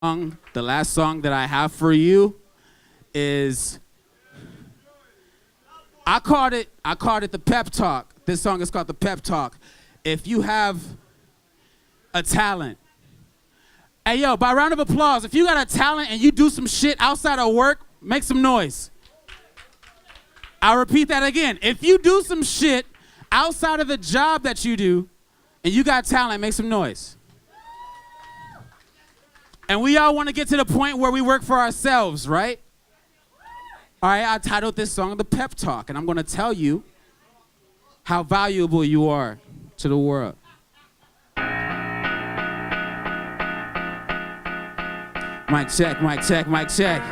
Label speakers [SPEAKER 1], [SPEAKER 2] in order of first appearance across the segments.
[SPEAKER 1] The last song that I have for you is I called it the pep talk. This song is called the pep talk. If you have a talent. Hey yo, by round of applause, if you got a talent and you do some shit outside of work, make some noise. I'll repeat that again. If you do some shit outside of the job that you do and you got talent, make some noise. And we all want to get to the point where we work for ourselves, right? All right, I titled this song The Pep Talk, and I'm going to tell you how valuable you are to the world. Mic check, mic check, mic check.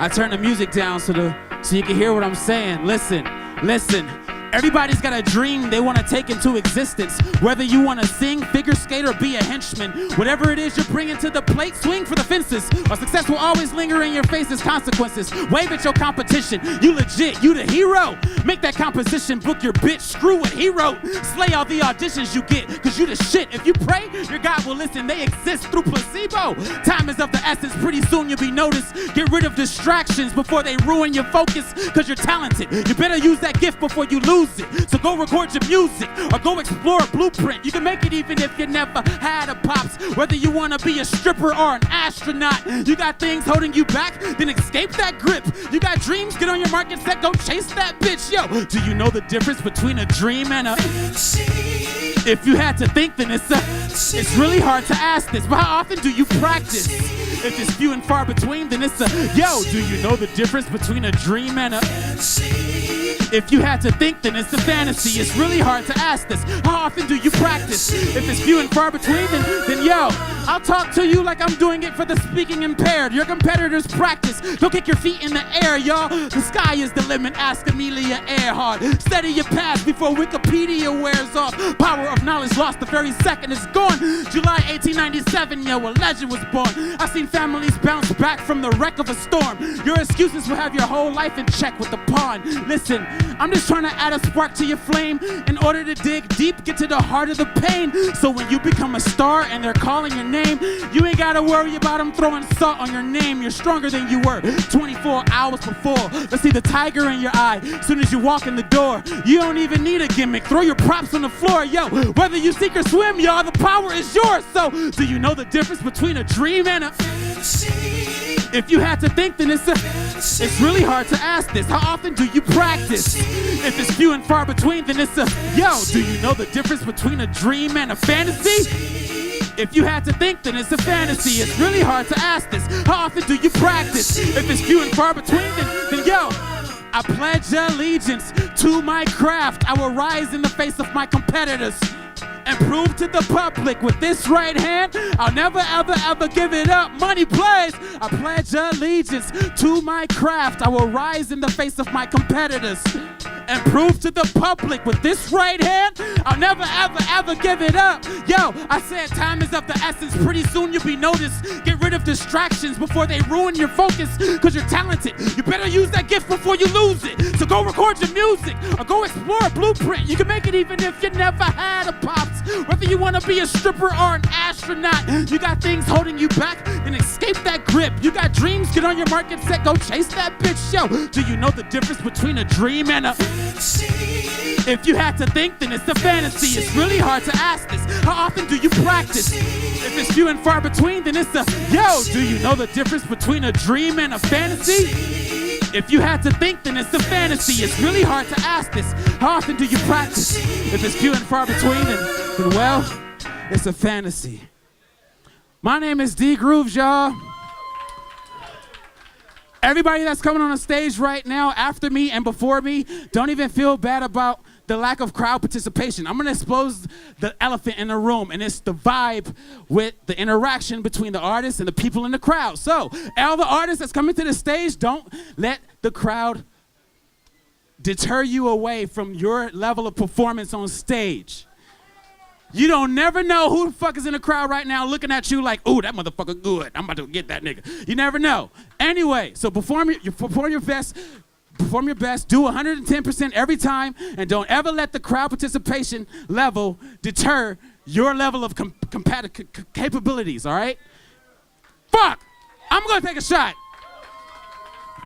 [SPEAKER 1] I turn the music down so you can hear what I'm saying. Listen. Everybody's got a dream they want to take into existence. Whether you want to sing, figure skate, or be a henchman. Whatever it is you're bringing to the plate, swing for the fences. Or success will always linger in your face as consequences. Wave at your competition. You legit, you the hero. Make that composition, book your bitch, screw what he wrote. Slay all the auditions you get, cause you the shit. If you pray, your God will listen. They exist through placebo. Time is of the essence, pretty soon you'll be noticed. Get rid of distractions before they ruin your focus, cause you're talented. You better use that gift before you lose it. So go record your music or go explore a blueprint. You can make it even if you never had a pops. Whether you want to be a stripper or an astronaut. You got things holding you back, then escape that grip. You got dreams, get on your market set, go chase that bitch. Yo, do you know the difference between a dream and a fantasy? If you had to think, then it's really hard to ask this, but how often do you practice? If it's few and far between, then it's yo, do you know the difference between a dream and a fantasy? If you had to think, then it's a fantasy. It's really hard to ask this. How often do you practice? If it's few and far between, then yo, I'll talk to you like I'm doing it for the speaking impaired. Your competitors practice. Go kick your feet in the air, y'all. The sky is the limit. Ask Amelia Earhart. Study your past before Wikipedia wears off. Power of knowledge lost the very second it's gone. July 1897, yo, a legend was born. I've seen families bounce back from the wreck of a storm. Your excuses will have your whole life in check with the pawn. Listen, I'm just trying to add a spark to your flame in order to dig deep, get to the heart of the pain. So when you become a star and they're calling your name, you ain't gotta worry about them throwing salt on your name. You're stronger than you were 24 hours before. Let's see the tiger in your eye. Soon as you walk in the door, you don't even need a gimmick. Throw your props on the floor, yo. Whether you sink or swim, y'all, the power is yours. So do you know the difference between a dream and a fantasy? If you had to think, then it's really hard to ask this. How often do you practice? If it's few and far between, then it's yo, do you know the difference between a dream and a fantasy? If you had to think, then it's a fantasy. It's really hard to ask this. How often do you practice? If it's few and far between, then yo, I pledge allegiance to my craft. I will rise in the face of my competitors and prove to the public with this right hand, I'll never, ever, ever give it up. Money plays. I pledge allegiance to my craft. I will rise in the face of my competitors and prove to the public with this right hand, I'll never, ever, ever give it up. Yo, I said time is of the essence. Pretty soon you'll be noticed. Get rid of distractions before they ruin your focus, cause you're talented. You better use that gift before you lose it. So go record your music or go explore a blueprint. You can make it even if you never had a pops. Whether you want to be a stripper or an astronaut, you got things holding you back, then escape that grip. You got dreams, get on your market set, go chase that bitch. Yo, do you know the difference between a dream and a fantasy? If you had to think, then it's a fantasy. It's really hard to ask this. How often do you practice? If it's few and far between, then it's yo, do you know the difference between a dream and a fantasy? If you had to think, then it's a fantasy. It's really hard to ask this. How often do you practice? If it's few and far between, then well, it's a fantasy. My name is D Grooves, y'all. Everybody that's coming on the stage right now, after me and before me, don't even feel bad about the lack of crowd participation. I'm gonna expose the elephant in the room, and it's the vibe with the interaction between the artists and the people in the crowd. So, all the artists that's coming to the stage, don't let the crowd deter you away from your level of performance on stage. You don't never know who the fuck is in the crowd right now looking at you like, ooh, that motherfucker good. I'm about to get that nigga. You never know. Anyway, so perform your best, do 110% every time, and don't ever let the crowd participation level deter your level of capabilities, all right? Fuck! I'm gonna take a shot.